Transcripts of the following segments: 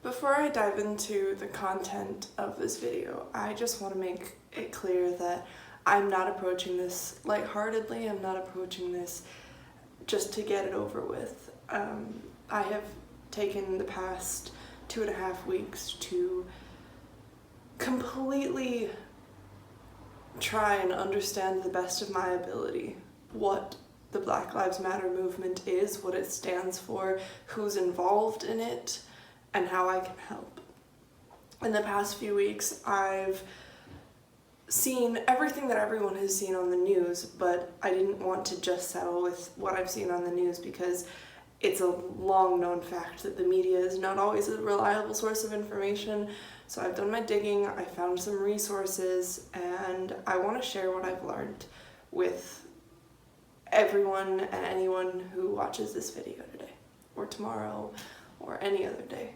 Before I dive into the content of this video, I just want to make it clear that I'm not approaching this lightheartedly. I'm not approaching this just to get it over with. I have taken the past 2.5 weeks to completely try and understand to the best of my ability what the Black Lives Matter movement is, what it stands for, who's involved in it, and how I can help. In the past few weeks, I've seen everything that everyone has seen on the news, but I didn't want to just settle with what I've seen on the news because it's a long known fact that the media is not always a reliable source of information. So I've done my digging, I found some resources, and I want to share what I've learned with everyone and anyone who watches this video today, or tomorrow, or any other day.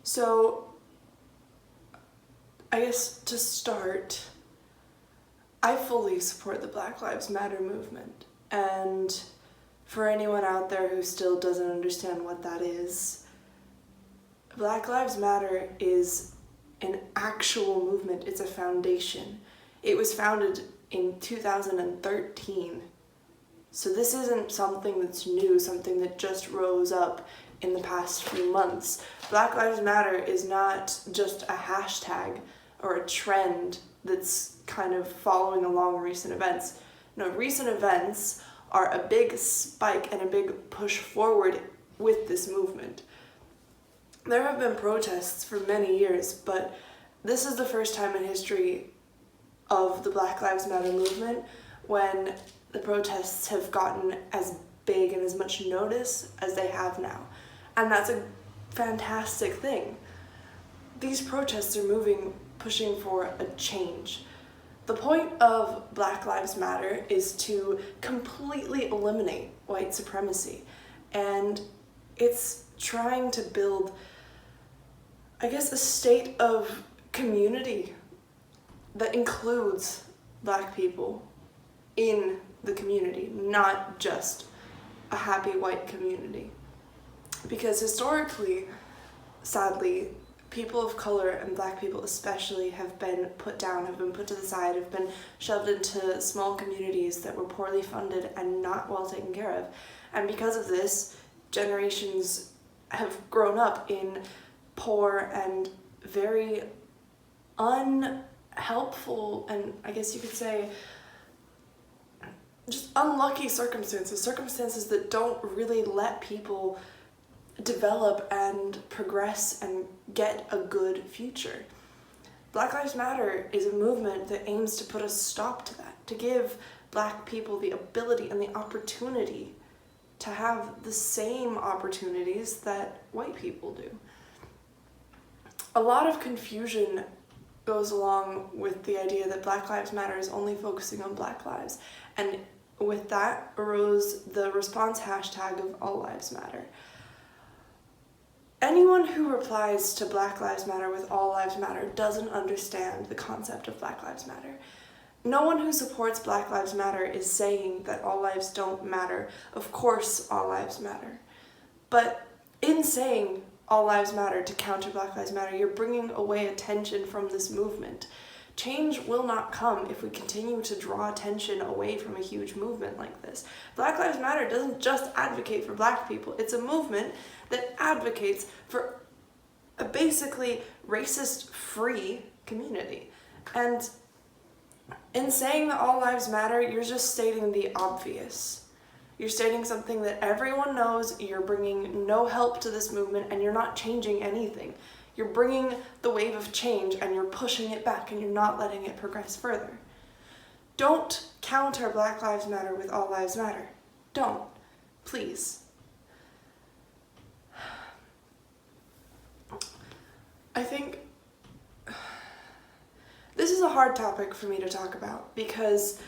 So, I guess to start, I fully support the Black Lives Matter movement, and for anyone out there who still doesn't understand what that is, Black Lives Matter is an actual movement. It's a foundation. It was founded in 2013. So this isn't something that's new, something that just rose up in the past few months. Black Lives Matter is not just a hashtag or a trend that's kind of following along recent events. No, recent events are a big spike and a big push forward with this movement. There have been protests for many years, but this is the first time in history of the Black Lives Matter movement when the protests have gotten as big and as much notice as they have now. And that's a fantastic thing. These protests are pushing for a change. The point of Black Lives Matter is to completely eliminate white supremacy. And it's trying to build, I guess, a state of community that includes Black people in the community, not just a happy white community. Because historically, sadly, people of color and Black people especially have been put down, have been put to the side, have been shoved into small communities that were poorly funded and not well taken care of. And because of this, generations have grown up in poor and very unhelpful, and I guess you could say just unlucky circumstances that don't really let people develop and progress and get a good future. Black Lives Matter is a movement that aims to put a stop to that, to give Black people the ability and the opportunity to have the same opportunities that white people do. A lot of confusion goes along with the idea that Black Lives Matter is only focusing on Black lives, and with that arose the response hashtag of All Lives Matter. Anyone who replies to Black Lives Matter with All Lives Matter doesn't understand the concept of Black Lives Matter. No one who supports Black Lives Matter is saying that all lives don't matter. Of course, all lives matter. But in saying all lives matter to counter Black Lives Matter, you're bringing away attention from this movement. Change will not come if we continue to draw attention away from a huge movement like this. Black Lives Matter doesn't just advocate for Black people. It's a movement that advocates for a basically racist-free community. And in saying that all lives matter, you're just stating the obvious. You're stating something that everyone knows, you're bringing no help to this movement, and you're not changing anything. You're bringing the wave of change and you're pushing it back and you're not letting it progress further. Don't counter Black Lives Matter with All Lives Matter. Don't. Please. I think this is a hard topic for me to talk about because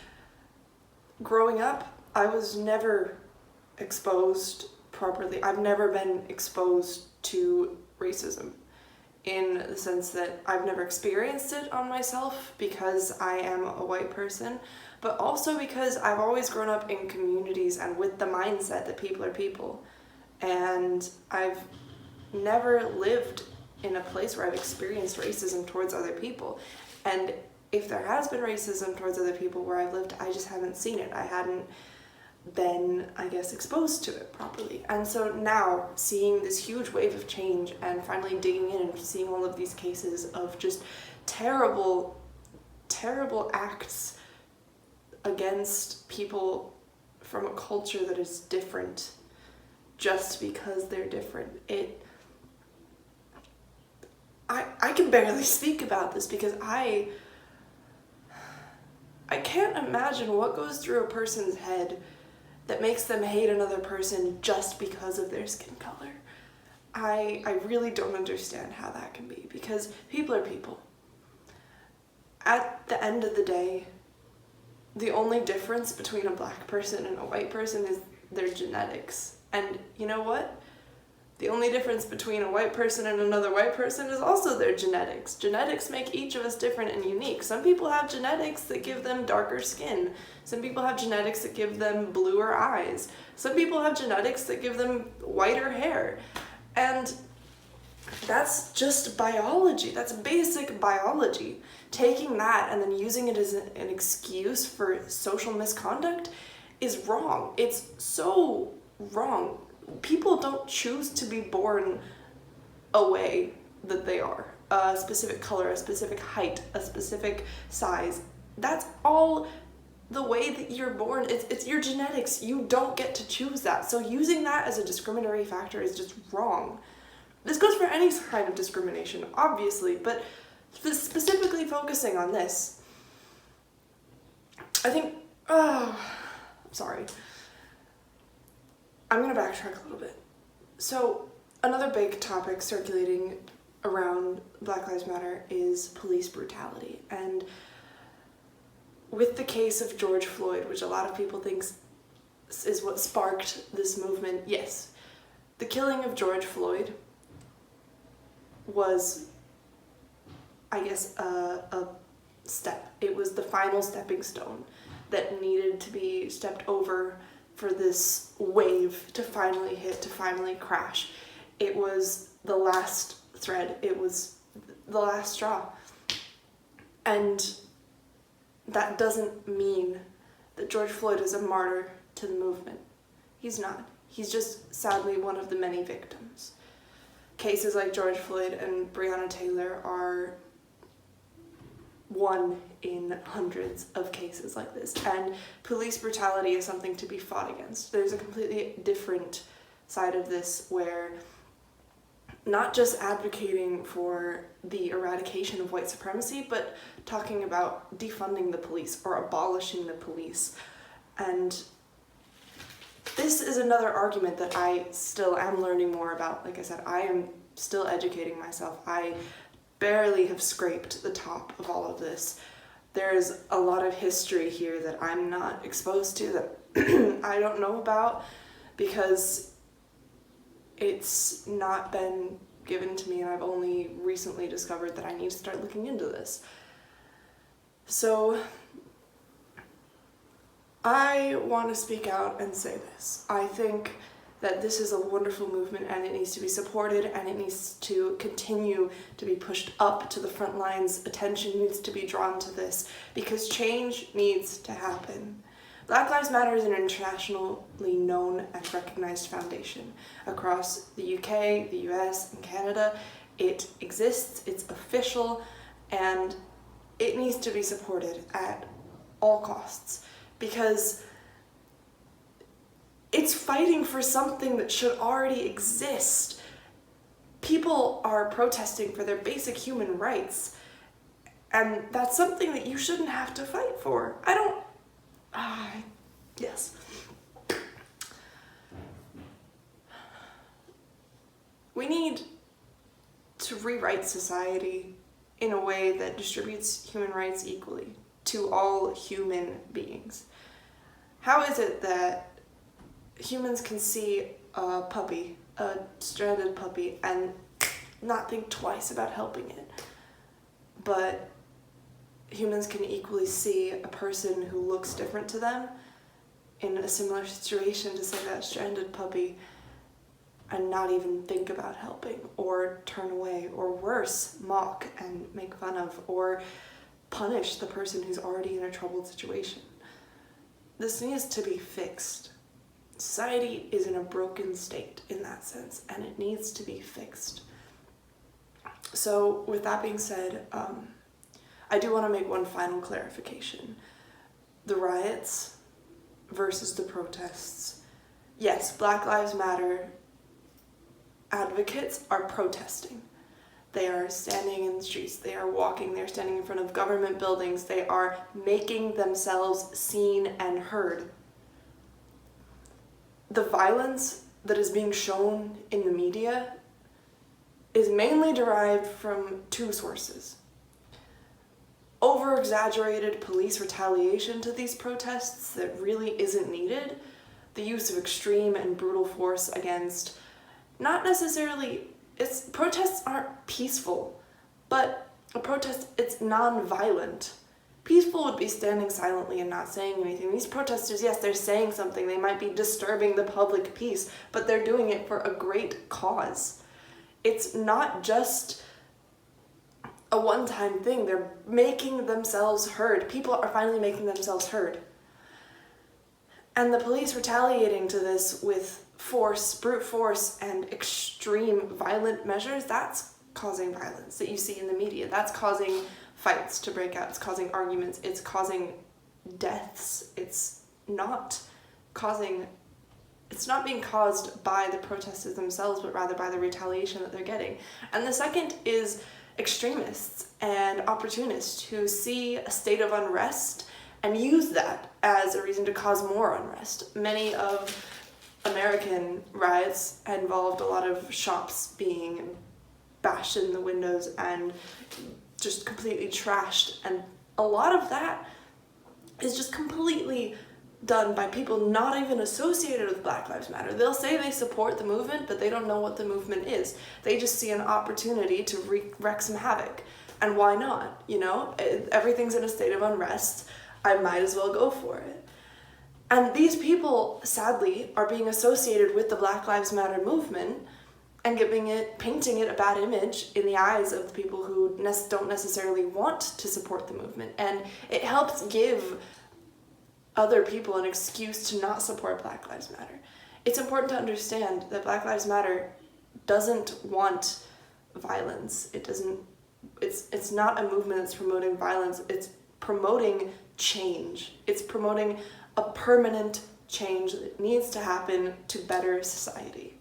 growing up, I was never exposed properly. I've never been exposed to racism in the sense that I've never experienced it on myself because I am a white person, but also because I've always grown up in communities and with the mindset that people are people. And I've never lived in a place where I've experienced racism towards other people. And if there has been racism towards other people where I've lived, I just haven't seen it. I hadn't been, I guess, exposed to it properly. And so now, seeing this huge wave of change and finally digging in and seeing all of these cases of just terrible, terrible acts against people from a culture that is different just because they're different, I can barely speak about this because I can't imagine what goes through a person's head that makes them hate another person just because of their skin color. I really don't understand how that can be, because people are people. At the end of the day, the only difference between a black person and a white person is their genetics. And you know what? The only difference between a white person and another white person is also their genetics. Genetics make each of us different and unique. Some people have genetics that give them darker skin. Some people have genetics that give them bluer eyes. Some people have genetics that give them whiter hair. And that's just biology. That's basic biology. Taking that and then using it as an excuse for social misconduct is wrong. It's so wrong. People don't choose to be born a way that they are. A specific color, a specific height, a specific size. That's all the way that you're born. It's your genetics. You don't get to choose that. So using that as a discriminatory factor is just wrong. This goes for any kind of discrimination, obviously, but specifically focusing on this, I think, sorry. I'm going to backtrack a little bit. So, another big topic circulating around Black Lives Matter is police brutality. And with the case of George Floyd, which a lot of people think is what sparked this movement, yes, the killing of George Floyd was, I guess, a step. It was the final stepping stone that needed to be stepped over for this wave to finally hit, to finally crash. It was the last thread. It was the last straw. And that doesn't mean that George Floyd is a martyr to the movement. He's not. He's just sadly one of the many victims. Cases like George Floyd and Breonna Taylor are one in hundreds of cases like this, and police brutality is something to be fought against. There's a completely different side of this where not just advocating for the eradication of white supremacy, but talking about defunding the police or abolishing the police. And this is another argument that I still am learning more about. Like I said, I am still educating myself. I barely have scraped the top of all of this. There's a lot of history here that I'm not exposed to, that I don't know about, because it's not been given to me and I've only recently discovered that I need to start looking into this. So I want to speak out and say this. I think that this is a wonderful movement and it needs to be supported and it needs to continue to be pushed up to the front lines. Attention needs to be drawn to this because change needs to happen. Black Lives Matter is an internationally known and recognized foundation across the UK, the US, and Canada. It exists, it's official, and it needs to be supported at all costs because it's fighting for something that should already exist. People are protesting for their basic human rights, and that's something that you shouldn't have to fight for. Yes. We need to rewrite society in a way that distributes human rights equally to all human beings. How is it that humans can see a puppy, a stranded puppy, and not think twice about helping it. But humans can equally see a person who looks different to them in a similar situation, to say that stranded puppy, and not even think about helping, or turn away, or worse, mock and make fun of, or punish the person who's already in a troubled situation. This needs to be fixed. Society is in a broken state in that sense, and it needs to be fixed. So with that being said, I do want to make one final clarification. The riots versus the protests. Yes, Black Lives Matter advocates are protesting. They are standing in the streets, they are walking, they're standing in front of government buildings, they are making themselves seen and heard. The violence that is being shown in the media is mainly derived from two sources. Over-exaggerated police retaliation to these protests that really isn't needed, the use of extreme and brutal force against, not necessarily, protests aren't peaceful, but a protest, it's non-violent. Peaceful would be standing silently and not saying anything. These protesters, yes, they're saying something, they might be disturbing the public peace, but they're doing it for a great cause. It's not just a one-time thing, they're making themselves heard. People are finally making themselves heard. And the police retaliating to this with force, brute force, and extreme violent measures, that's causing violence that you see in the media. That's causing fights to break out. It's causing arguments. It's causing deaths. It's not being caused by the protesters themselves, but rather by the retaliation that they're getting. And the second is extremists and opportunists who see a state of unrest and use that as a reason to cause more unrest. Many of American riots involved a lot of shops being bashed in the windows and just completely trashed, and a lot of that is just completely done by people not even associated with Black Lives Matter. They'll say they support the movement, but they don't know what the movement is. They just see an opportunity to wreak some havoc. And why not? You know, everything's in a state of unrest. I might as well go for it. And these people, sadly, are being associated with the Black Lives Matter movement and painting it a bad image in the eyes of the people who don't necessarily want to support the movement. And it helps give other people an excuse to not support Black Lives Matter. It's important to understand that Black Lives Matter doesn't want violence. It's not a movement that's promoting violence. It's promoting change. It's promoting a permanent change that needs to happen to better society.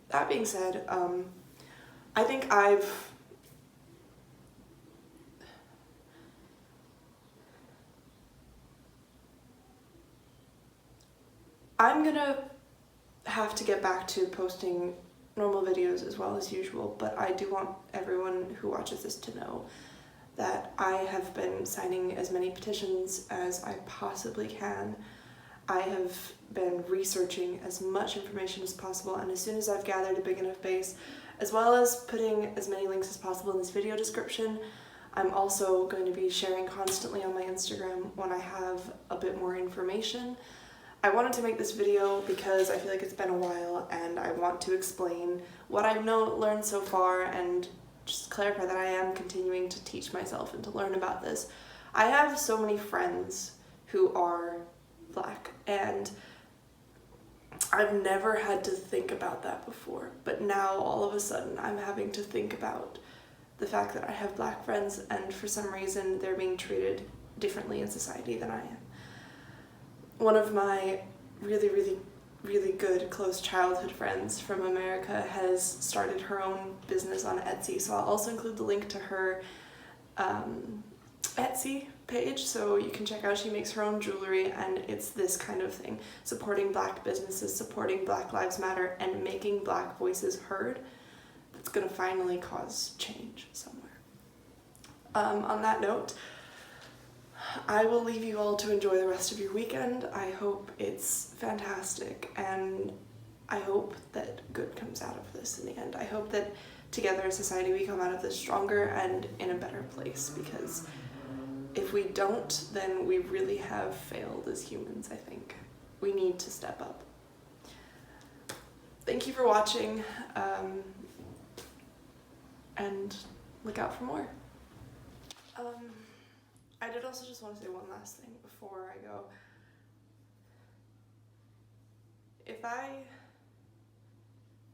That being said, I think I'm gonna have to get back to posting normal videos as well as usual, but I do want everyone who watches this to know that I have been signing as many petitions as I possibly can. I have been researching as much information as possible, and as soon as I've gathered a big enough base, as well as putting as many links as possible in this video description, I'm also going to be sharing constantly on my Instagram when I have a bit more information. I wanted to make this video because I feel like it's been a while and I want to explain what I've learned so far and just clarify that I am continuing to teach myself and to learn about this. I have so many friends who are Black, and I've never had to think about that before, but now all of a sudden I'm having to think about the fact that I have Black friends and for some reason they're being treated differently in society than I am. One of my really good close childhood friends from America has started her own business on Etsy, so I'll also include the link to her Etsy page so you can check out. She makes her own jewelry, and it's this kind of thing, supporting Black businesses, supporting Black Lives Matter, and making Black voices heard. That's gonna finally cause change somewhere. On that note, I will leave you all to enjoy the rest of your weekend. I hope it's fantastic, and I hope that good comes out of this in the end. I hope that together as society we come out of this stronger and in a better place, because if we don't, then we really have failed as humans, I think. We need to step up. Thank you for watching, and look out for more. I did also just want to say one last thing before I go. If I,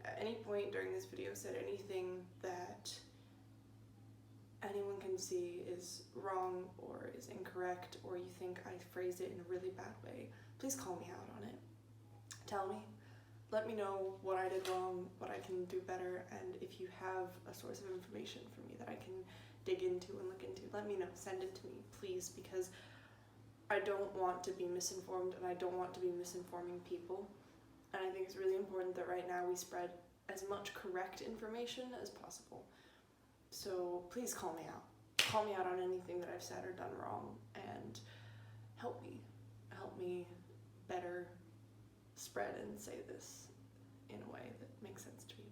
at any point during this video, said anything that anyone can see is wrong or is incorrect, or you think I phrased it in a really bad way, please call me out on it. Tell me. Let me know what I did wrong, what I can do better, and if you have a source of information for me that I can dig into and look into, let me know. Send it to me, please, because I don't want to be misinformed and I don't want to be misinforming people. And I think it's really important that right now we spread as much correct information as possible. So please call me out. Call me out on anything that I've said or done wrong, and help me. Help me better spread and say this in a way that makes sense to people.